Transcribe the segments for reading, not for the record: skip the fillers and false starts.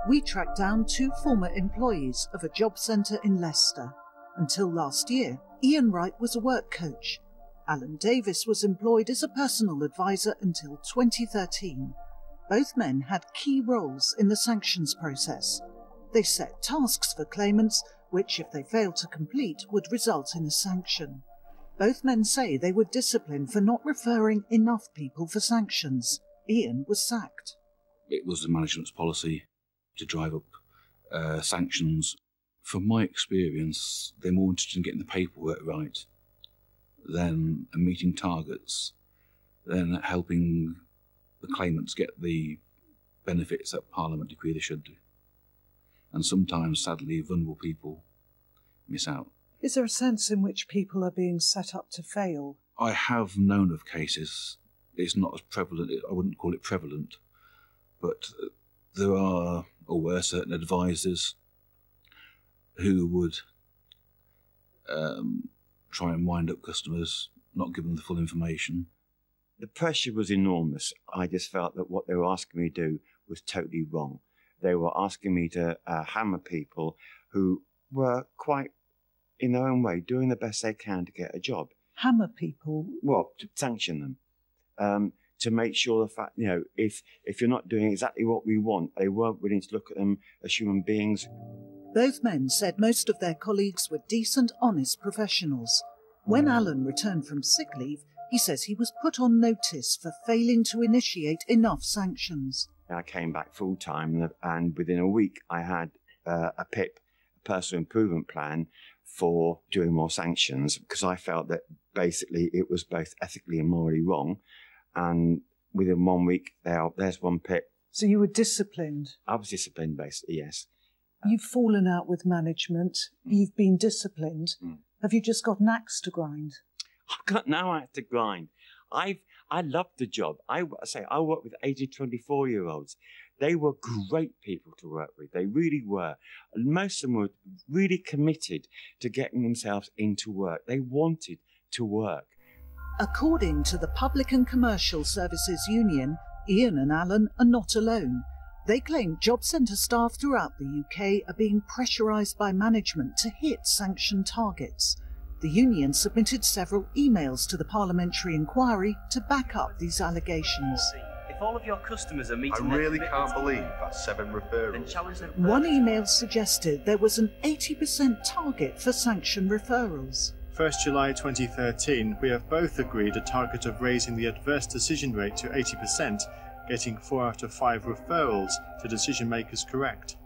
We tracked down 2 former employees of a job centre in Leicester. Until last year, Ian Wright was a work coach. Alan Davies was employed as a personal advisor until 2013. Both men had key roles in the sanctions process. They set tasks for claimants, which, if they failed to complete, would result in a sanction. Both men say they were disciplined for not referring enough people for sanctions. Ian was sacked. It was the management's policy to drive up sanctions. From my experience, they're more interested in getting the paperwork right than meeting targets, than helping the claimants get the benefits that Parliament decree they should do. And sometimes, sadly, vulnerable people miss out. Is there a sense in which people are being set up to fail? I have known of cases. It's not as prevalent, I wouldn't call it prevalent, but there are, or were, certain advisors who would try and wind up customers, not give them the full information. The pressure was enormous. I just felt that what they were asking me to do was totally wrong. They were asking me to hammer people who were quite, in their own way, doing the best they can to get a job. Hammer people? Well, to sanction them. To make sure the fact, if you're not doing exactly what we want, they weren't willing to look at them as human beings. Both men said most of their colleagues were decent, honest professionals. When Alan returned from sick leave, he says he was put on notice for failing to initiate enough sanctions. I came back full-time, and within a week I had a PIP, a personal improvement plan, for doing more sanctions, because I felt that basically it was both ethically and morally wrong. And within 1 week, there's one PIP. So you were disciplined? I was disciplined, basically, yes. You've fallen out with management. You've been disciplined. Have you just got an axe to grind? I've got no axe to grind. I loved the job. I work with 18 to 24-year-olds. They were great people to work with. They really were. And most of them were really committed to getting themselves into work. They wanted to work. According to the Public and Commercial Services Union, Ian and Alan are not alone. They claim job centre staff throughout the UK are being pressurised by management to hit sanction targets. The union submitted several emails to the parliamentary inquiry to back up these allegations. If all of your customers are meeting, I really can't believe that's 7 referrals. Then challenge them. One email suggested there was an 80% target for sanction referrals. 1st July 2013, we have both agreed a target of raising the adverse decision rate to 80%, getting 4 out of 5 referrals to decision makers correct.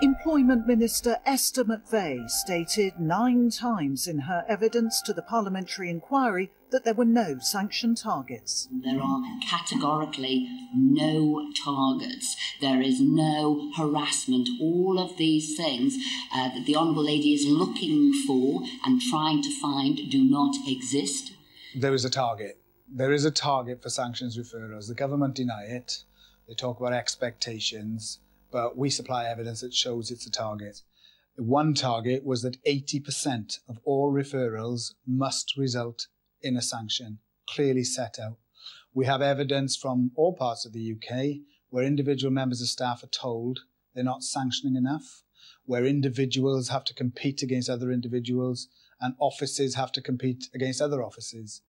Employment Minister Esther McVeigh stated 9 times in her evidence to the parliamentary inquiry that there were no sanction targets. There are categorically no targets. There is no harassment. All of these things that the Honourable Lady is looking for and trying to find do not exist. There is a target. There is a target for sanctions referrals. The government deny it. They talk about expectations, but we supply evidence that shows it's a target. One target was that 80% of all referrals must result in a sanction, clearly set out. We have evidence from all parts of the UK where individual members of staff are told they're not sanctioning enough, where individuals have to compete against other individuals and offices have to compete against other offices.